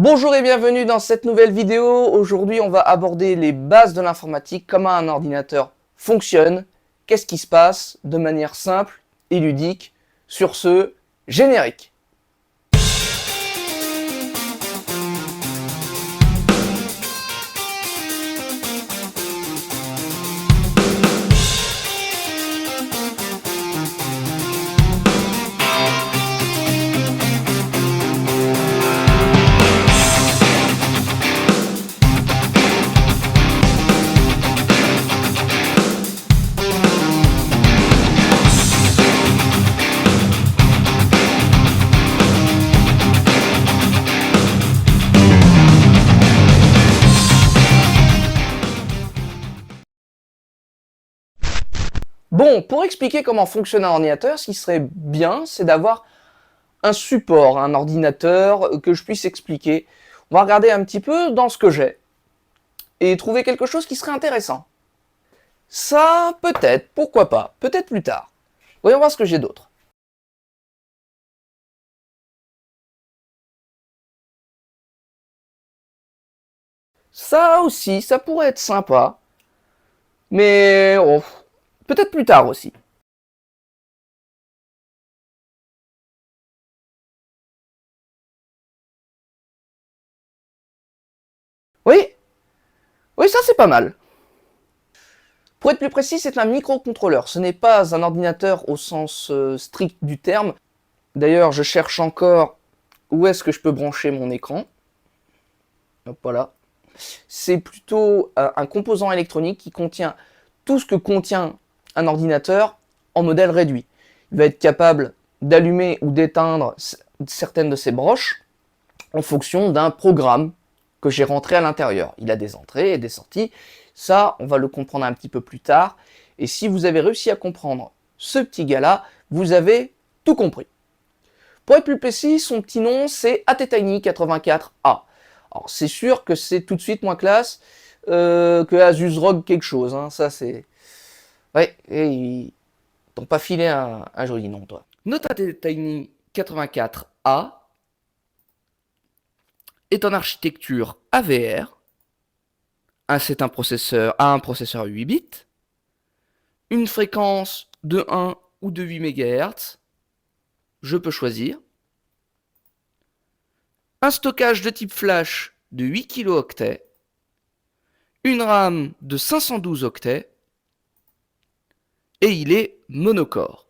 Bonjour et bienvenue dans cette nouvelle vidéo. Aujourd'hui, on va aborder les bases de l'informatique, comment un ordinateur fonctionne, qu'est-ce qui se passe de manière simple et ludique. Sur ce, générique. Bon, pour expliquer comment fonctionne un ordinateur, ce qui serait bien, c'est d'avoir un support, un ordinateur que je puisse expliquer. On va regarder un petit peu dans ce que j'ai et trouver quelque chose qui serait intéressant. Ça, peut-être, pourquoi pas, peut-être plus tard. Voyons voir ce que j'ai d'autre. Ça aussi, ça pourrait être sympa, mais oh, peut-être plus tard aussi. Oui, oui, ça c'est pas mal. Pour être plus précis, c'est un microcontrôleur. Ce n'est pas un ordinateur au sens strict du terme. D'ailleurs, je cherche encore où est-ce que je peux brancher mon écran. Hop, voilà. C'est plutôt un composant électronique qui contient tout ce que contient un ordinateur en modèle réduit. Il va être capable d'allumer ou d'éteindre certaines de ses broches en fonction d'un programme que j'ai rentré à l'intérieur. Il a des entrées et des sorties. Ça, on va le comprendre un petit peu plus tard. Et si vous avez réussi à comprendre ce petit gars-là, vous avez tout compris. Pour être plus précis, son petit nom, c'est ATtiny84A. Alors, c'est sûr que c'est tout de suite moins classe que Asus ROG quelque chose. Hein. Ça, c'est... Ouais, et ils t'ont pas filé un joli nom, toi. Notre ATtiny84A est en architecture AVR. C'est un processeur à un processeur 8 bits, une fréquence de 1 ou de 8 MHz, je peux choisir, un stockage de type flash de 8 kilooctets, une RAM de 512 octets, et il est monocore.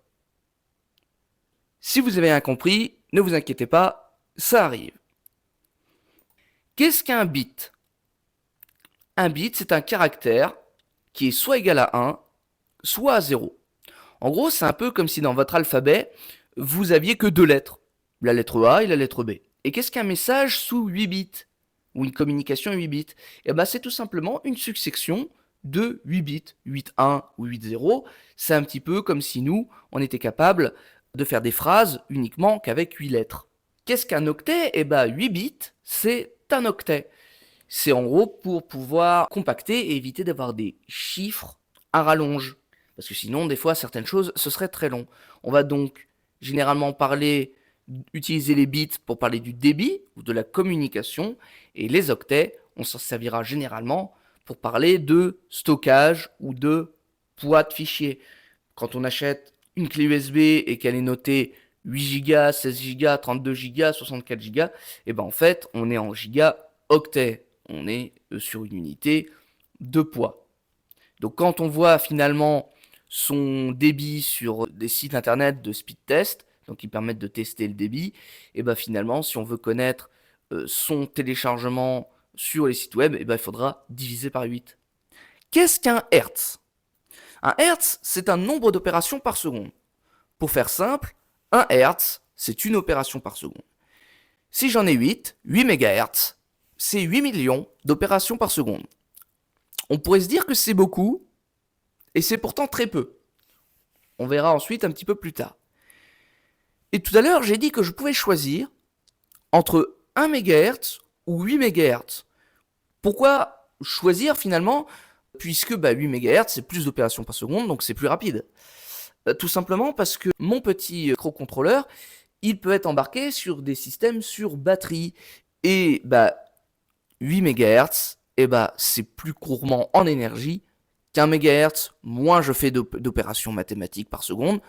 Si vous avez rien compris, ne vous inquiétez pas, ça arrive. Qu'est-ce qu'un bit? Un bit, c'est un caractère qui est soit égal à 1, soit à 0. En gros, c'est un peu comme si dans votre alphabet, vous aviez que deux lettres, la lettre A et la lettre B. Et qu'est-ce qu'un message sous 8 bits? Ou une communication 8 bits? Eh ben, c'est tout simplement une succession de 8 bits, 8.1 ou 8.0. C'est un petit peu comme si nous, on était capable de faire des phrases uniquement qu'avec 8 lettres. Qu'est-ce qu'un octet? Eh ben, 8 bits, c'est un octet. C'est en gros pour pouvoir compacter et éviter d'avoir des chiffres à rallonge. Parce que sinon, des fois, certaines choses, ce serait très long. On va donc généralement utiliser les bits pour parler du débit ou de la communication. Et les octets, on s'en servira généralement pour parler de stockage ou de poids de fichier. Quand on achète une clé USB et qu'elle est notée 8 Go, 16 Go, 32 Go, 64 Go, et ben en fait, on est en gigaoctets. On est sur une unité de poids. Donc quand on voit finalement son débit sur des sites internet de speed test, donc qui permettent de tester le débit, et ben finalement, si on veut connaître son téléchargement sur les sites web, et ben il faudra diviser par 8. Qu'est-ce qu'un Hertz? Un Hertz, c'est un nombre d'opérations par seconde. Pour faire simple, un Hertz, c'est une opération par seconde. Si j'en ai 8 MHz, c'est 8 millions d'opérations par seconde. On pourrait se dire que c'est beaucoup, et c'est pourtant très peu. On verra ensuite un petit peu plus tard. Et tout à l'heure, j'ai dit que je pouvais choisir entre 1 MHz ou 8 MHz. Pourquoi choisir finalement? Puisque 8 MHz, c'est plus d'opérations par seconde, donc c'est plus rapide. Tout simplement parce que mon petit microcontrôleur, il peut être embarqué sur des systèmes sur batterie. Et 8 MHz, c'est plus gourmand en énergie qu'un MHz. Moins je fais d'opérations mathématiques par seconde,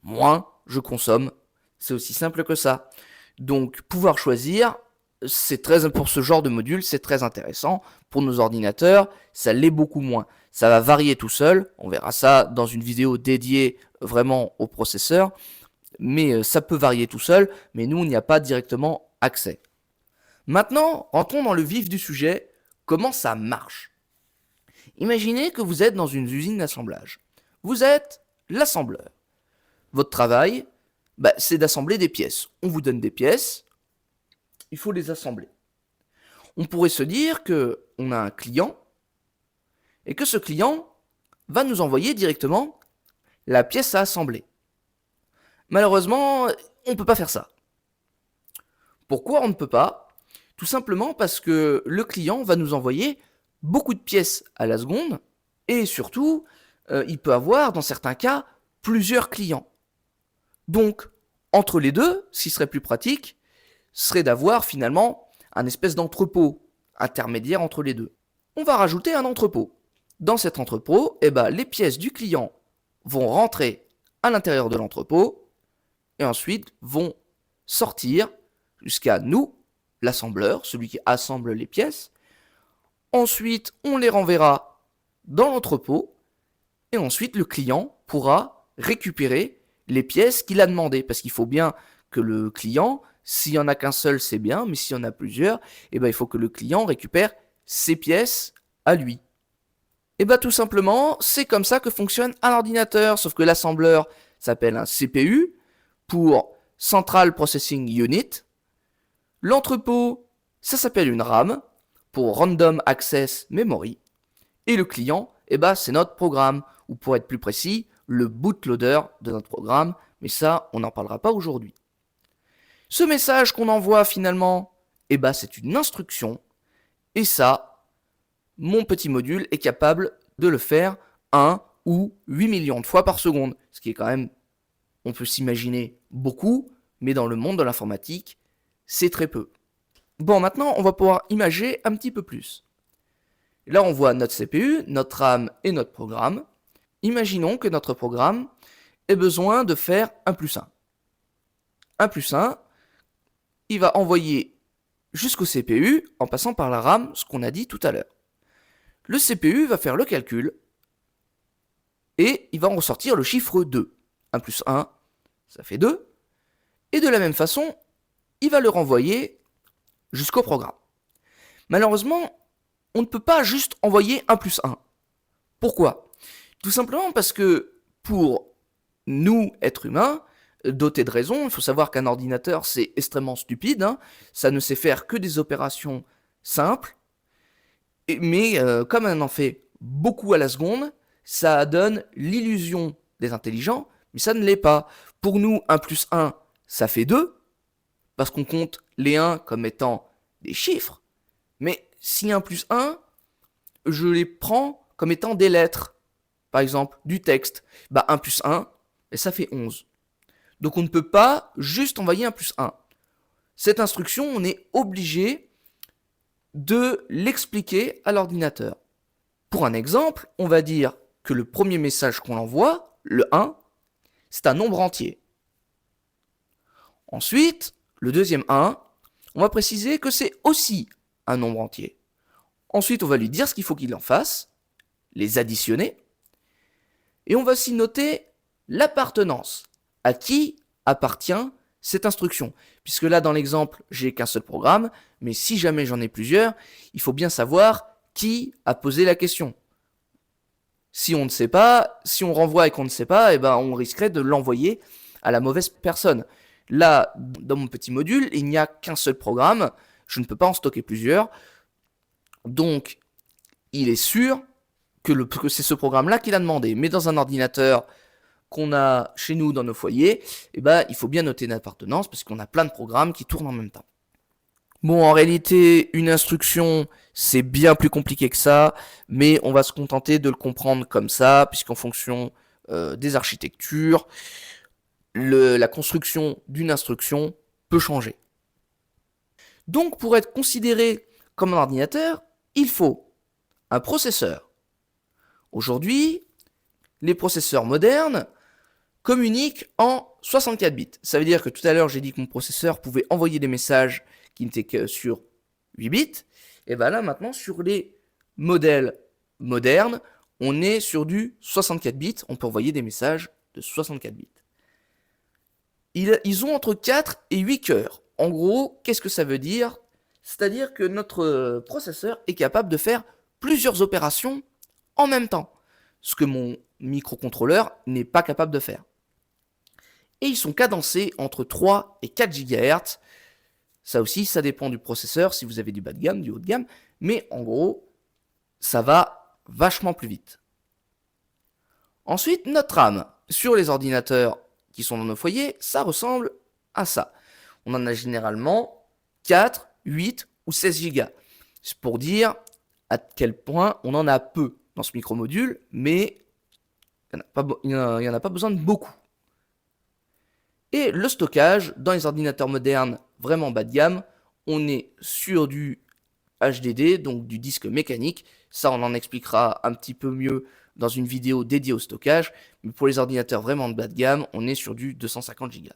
moins je consomme. C'est aussi simple que ça. Donc pouvoir choisir, c'est très pour ce genre de module, c'est très intéressant. Pour nos ordinateurs, ça l'est beaucoup moins. Ça va varier tout seul. On verra ça dans une vidéo dédiée vraiment au processeur. Mais ça peut varier tout seul, mais nous, on n'y a pas directement accès. Maintenant, rentrons dans le vif du sujet. Comment ça marche? Imaginez que vous êtes dans une usine d'assemblage. Vous êtes l'assembleur. Votre travail, c'est d'assembler des pièces. On vous donne des pièces, il faut les assembler. On pourrait se dire qu'on a un client et que ce client va nous envoyer directement la pièce à assembler. Malheureusement, on ne peut pas faire ça. Pourquoi on ne peut pas? Tout simplement parce que le client va nous envoyer beaucoup de pièces à la seconde et surtout, il peut avoir, dans certains cas, plusieurs clients. Donc, entre les deux, ce qui serait plus pratique, serait d'avoir finalement un espèce d'entrepôt intermédiaire entre les deux. On va rajouter un entrepôt. Dans cet entrepôt, les pièces du client vont rentrer à l'intérieur de l'entrepôt et ensuite vont sortir jusqu'à nous, l'assembleur, celui qui assemble les pièces. Ensuite, on les renverra dans l'entrepôt et ensuite le client pourra récupérer les pièces qu'il a demandées. Parce qu'il faut bien que le client, s'il n'y en a qu'un seul, c'est bien, mais s'il y en a plusieurs, il faut que le client récupère ses pièces à lui. Tout simplement, c'est comme ça que fonctionne un ordinateur, sauf que l'assembleur s'appelle un CPU, pour Central Processing Unit. L'entrepôt, ça s'appelle une RAM, pour Random Access Memory. Et le client, c'est notre programme, ou pour être plus précis, le bootloader de notre programme, mais ça, on n'en parlera pas aujourd'hui. Ce message qu'on envoie finalement, c'est une instruction, et ça, mon petit module est capable de le faire 1 ou 8 millions de fois par seconde, ce qui est quand même, on peut s'imaginer beaucoup, mais dans le monde de l'informatique, c'est très peu. Bon, maintenant, on va pouvoir imager un petit peu plus. Là, on voit notre CPU, notre RAM et notre programme. Imaginons que notre programme ait besoin de faire 1 plus 1. 1 plus 1, il va envoyer jusqu'au CPU en passant par la RAM, ce qu'on a dit tout à l'heure. Le CPU va faire le calcul et il va en ressortir le chiffre 2. 1 plus 1, ça fait 2. Et de la même façon, il va le renvoyer jusqu'au programme. Malheureusement, on ne peut pas juste envoyer 1 plus 1. Pourquoi? Tout simplement parce que pour nous, êtres humains, dotés de raison, il faut savoir qu'un ordinateur, c'est extrêmement stupide, ça ne sait faire que des opérations simples, mais comme on en fait beaucoup à la seconde, ça donne l'illusion des intelligents, mais ça ne l'est pas. Pour nous, 1 plus 1, ça fait 2, parce qu'on compte les 1 comme étant des chiffres, mais si 1 plus 1, je les prends comme étant des lettres, par exemple du texte, 1 plus 1, et ça fait 11. Donc on ne peut pas juste envoyer 1 plus 1. Cette instruction, on est obligé de l'expliquer à l'ordinateur. Pour un exemple, on va dire que le premier message qu'on envoie, le 1, c'est un nombre entier. Ensuite, le deuxième 1, on va préciser que c'est aussi un nombre entier. Ensuite, on va lui dire ce qu'il faut qu'il en fasse, les additionner, et on va aussi noter l'appartenance. À qui appartient cette instruction? Puisque là, dans l'exemple, j'ai qu'un seul programme, mais si jamais j'en ai plusieurs, il faut bien savoir qui a posé la question. Si on ne sait pas, si on renvoie et qu'on ne sait pas, on risquerait de l'envoyer à la mauvaise personne. Là, dans mon petit module, il n'y a qu'un seul programme, je ne peux pas en stocker plusieurs, donc il est sûr que c'est ce programme-là qu'il a demandé. Mais dans un ordinateur qu'on a chez nous dans nos foyers, il faut bien noter une appartenance parce qu'on a plein de programmes qui tournent en même temps. Bon, en réalité, une instruction, c'est bien plus compliqué que ça, mais on va se contenter de le comprendre comme ça, puisqu'en fonction des architectures, la construction d'une instruction peut changer. Donc pour être considéré comme un ordinateur, il faut un processeur. Aujourd'hui, les processeurs modernes communiquent en 64 bits. Ça veut dire que tout à l'heure, j'ai dit que mon processeur pouvait envoyer des messages qui n'étaient que sur 8 bits. Et bien là, maintenant, sur les modèles modernes, on est sur du 64 bits. On peut envoyer des messages de 64 bits. Ils ont entre 4 et 8 cœurs. En gros, qu'est-ce que ça veut dire? C'est-à-dire que notre processeur est capable de faire plusieurs opérations en même temps. Ce que mon microcontrôleur n'est pas capable de faire. Et ils sont cadencés entre 3 et 4 GHz. Ça aussi, ça dépend du processeur, si vous avez du bas de gamme, du haut de gamme. Mais en gros, ça va vachement plus vite. Ensuite, notre RAM. Sur les ordinateurs qui sont dans nos foyers, ça ressemble à ça. On en a généralement 4, 8 ou 16 Go. C'est pour dire à quel point on en a peu dans ce micromodule, mais il n'y en a pas besoin de beaucoup. Et le stockage, dans les ordinateurs modernes vraiment bas de gamme, on est sur du HDD, donc du disque mécanique. Ça, on en expliquera un petit peu mieux dans une vidéo dédiée au stockage. Mais pour les ordinateurs vraiment de bas de gamme, on est sur du 250 Go.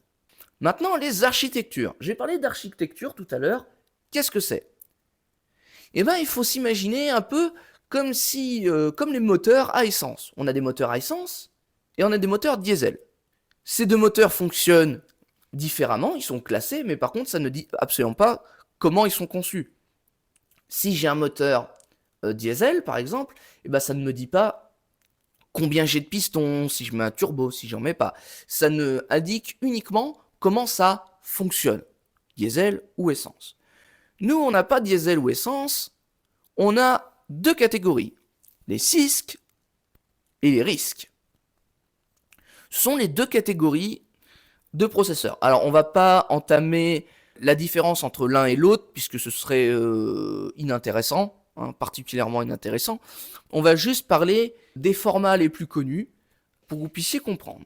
Maintenant, les architectures. J'ai parlé d'architecture tout à l'heure. Qu'est-ce que c'est? Eh bien, il faut s'imaginer un peu comme les moteurs à essence. On a des moteurs à essence et on a des moteurs diesel. Ces deux moteurs fonctionnent différemment, ils sont classés, mais par contre, ça ne dit absolument pas comment ils sont conçus. Si j'ai un moteur diesel, par exemple, eh ben, ça ne me dit pas combien j'ai de pistons, si je mets un turbo, si j'en mets pas. Ça ne indique uniquement comment ça fonctionne, diesel ou essence. Nous, on n'a pas diesel ou essence, on a deux catégories, les CISC et les RISC. Ce sont les deux catégories de processeurs. Alors, on ne va pas entamer la différence entre l'un et l'autre, puisque ce serait inintéressant, particulièrement inintéressant. On va juste parler des formats les plus connus, pour que vous puissiez comprendre.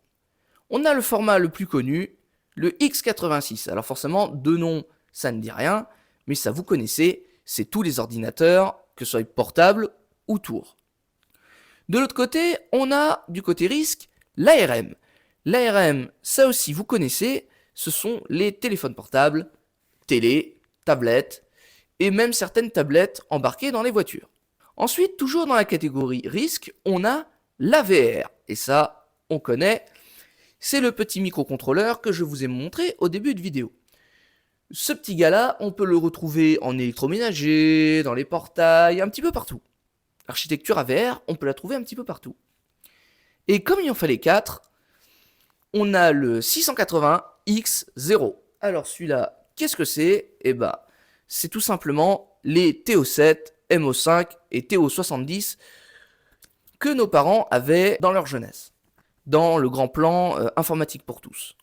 On a le format le plus connu, le x86. Alors forcément, deux noms, ça ne dit rien, mais ça vous connaissez, c'est tous les ordinateurs, que ce soit portables ou tours. De l'autre côté, on a, du côté RISC, l'ARM. L'ARM, ça aussi vous connaissez, ce sont les téléphones portables, télé, tablettes, et même certaines tablettes embarquées dans les voitures. Ensuite, toujours dans la catégorie RISC, on a l'AVR, et ça, on connaît, c'est le petit microcontrôleur que je vous ai montré au début de vidéo. Ce petit gars-là, on peut le retrouver en électroménager, dans les portails, un petit peu partout. L'architecture AVR, on peut la trouver un petit peu partout. Et comme il en fallait 4, on a le 680X0. Alors celui-là, qu'est-ce que c'est? Eh ben, c'est tout simplement les TO7, MO5 et TO70 que nos parents avaient dans leur jeunesse, dans le grand plan informatique pour tous.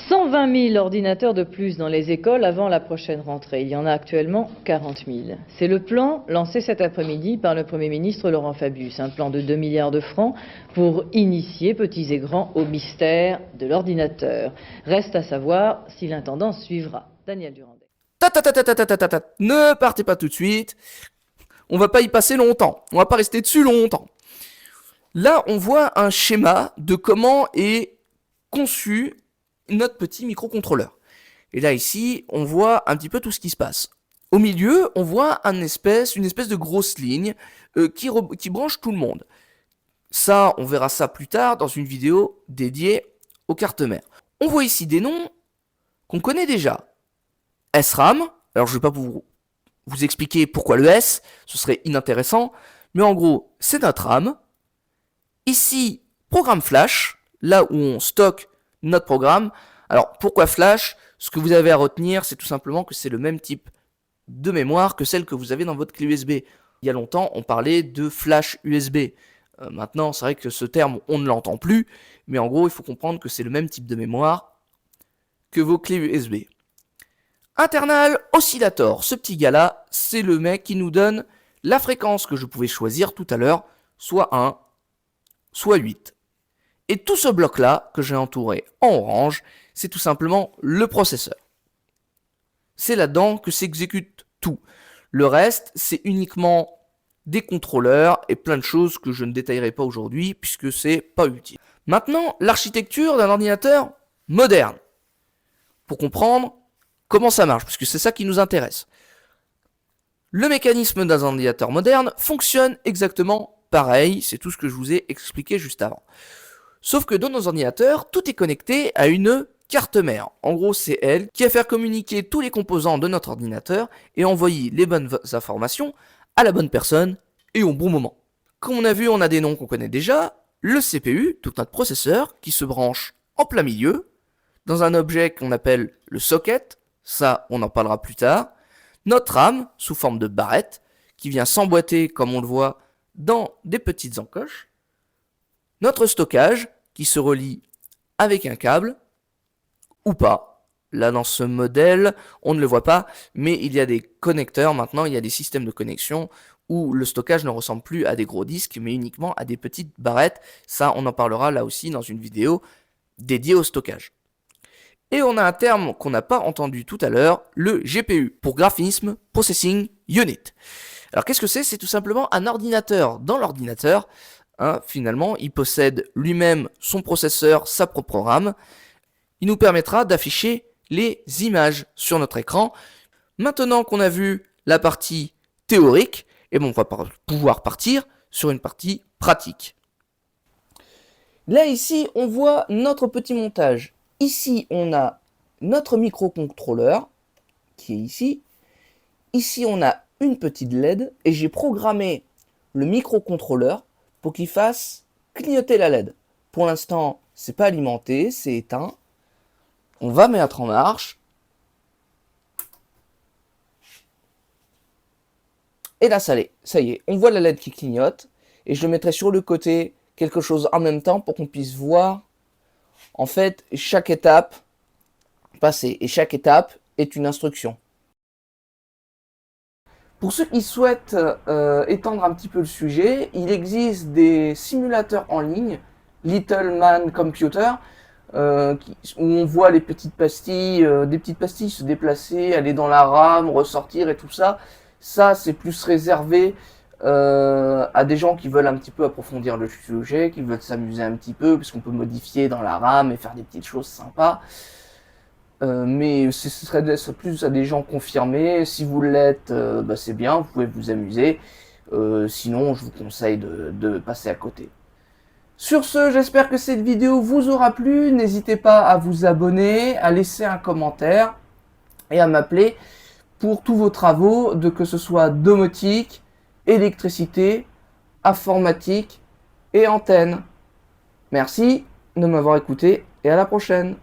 120 000 ordinateurs de plus dans les écoles avant la prochaine rentrée. Il y en a actuellement 40 000. C'est le plan lancé cet après-midi par le Premier ministre Laurent Fabius. Un plan de 2 milliards de francs pour initier petits et grands au mystère de l'ordinateur. Reste à savoir si l'intendance suivra. Daniel Durandet. Ne partez pas tout de suite. On va pas y passer longtemps. On va pas rester dessus longtemps. Là, on voit un schéma de comment est conçu notre petit microcontrôleur. Et là, ici, on voit un petit peu tout ce qui se passe. Au milieu, on voit une espèce de grosse ligne qui branche tout le monde. Ça, on verra ça plus tard dans une vidéo dédiée aux cartes mères. On voit ici des noms qu'on connaît déjà. SRAM, alors je ne vais pas vous expliquer pourquoi le S, ce serait inintéressant, mais en gros, c'est notre RAM. Ici, programme flash, là où on stocke notre programme. Alors, pourquoi flash? Ce que vous avez à retenir, c'est tout simplement que c'est le même type de mémoire que celle que vous avez dans votre clé USB. Il y a longtemps, on parlait de flash USB. Maintenant, c'est vrai que ce terme, on ne l'entend plus, mais en gros, il faut comprendre que c'est le même type de mémoire que vos clés USB. Internal Oscillator, ce petit gars-là, c'est le mec qui nous donne la fréquence que je pouvais choisir tout à l'heure, soit 1, soit 8. Et tout ce bloc-là, que j'ai entouré en orange, c'est tout simplement le processeur. c'est là-dedans que s'exécute tout. Le reste, c'est uniquement des contrôleurs et plein de choses que je ne détaillerai pas aujourd'hui puisque c'est pas utile. Maintenant, l'architecture d'un ordinateur moderne. Pour comprendre comment ça marche, parce que c'est ça qui nous intéresse. Le mécanisme d'un ordinateur moderne fonctionne exactement pareil, c'est tout ce que je vous ai expliqué juste avant. Sauf que dans nos ordinateurs, tout est connecté à une carte mère. En gros, c'est elle qui va faire communiquer tous les composants de notre ordinateur et envoyer les bonnes informations à la bonne personne et au bon moment. Comme on a vu, on a des noms qu'on connaît déjà. Le CPU, donc notre processeur, qui se branche en plein milieu, dans un objet qu'on appelle le socket, ça on en parlera plus tard. Notre RAM, sous forme de barrette, qui vient s'emboîter, comme on le voit, dans des petites encoches. Notre stockage, qui se relie avec un câble, ou pas. Là, dans ce modèle, on ne le voit pas, mais il y a des connecteurs maintenant, il y a des systèmes de connexion où le stockage ne ressemble plus à des gros disques, mais uniquement à des petites barrettes. Ça, on en parlera là aussi dans une vidéo dédiée au stockage. Et on a un terme qu'on n'a pas entendu tout à l'heure, le GPU, pour Graphism Processing Unit. Alors qu'est-ce que c'est? C'est tout simplement un ordinateur dans l'ordinateur. Finalement, il possède lui-même son processeur, sa propre RAM. Il nous permettra d'afficher les images sur notre écran. Maintenant qu'on a vu la partie théorique, et bon, on va pouvoir partir sur une partie pratique. Là, ici, on voit notre petit montage. Ici, on a notre microcontrôleur, qui est ici. Ici, on a une petite LED, et j'ai programmé le microcontrôleur pour qu'il fasse clignoter la LED. Pour l'instant, c'est pas alimenté, c'est éteint. On va mettre en marche. Et là, ça y est, on voit la LED qui clignote. Et je le mettrai sur le côté, quelque chose en même temps, pour qu'on puisse voir, en fait, chaque étape passée. Et chaque étape est une instruction. Pour ceux qui souhaitent étendre un petit peu le sujet, il existe des simulateurs en ligne, Little Man Computer, où on voit les petites pastilles, des petites pastilles se déplacer, aller dans la RAM, ressortir et tout ça. Ça, c'est plus réservé à des gens qui veulent un petit peu approfondir le sujet, qui veulent s'amuser un petit peu, parce qu'on peut modifier dans la RAM et faire des petites choses sympas. Mais ce serait plus à des gens confirmés. Si vous l'êtes, c'est bien, vous pouvez vous amuser. Sinon, je vous conseille de passer à côté. Sur ce, j'espère que cette vidéo vous aura plu. N'hésitez pas à vous abonner, à laisser un commentaire et à m'appeler pour tous vos travaux, que ce soit domotique, électricité, informatique et antenne. Merci de m'avoir écouté et à la prochaine.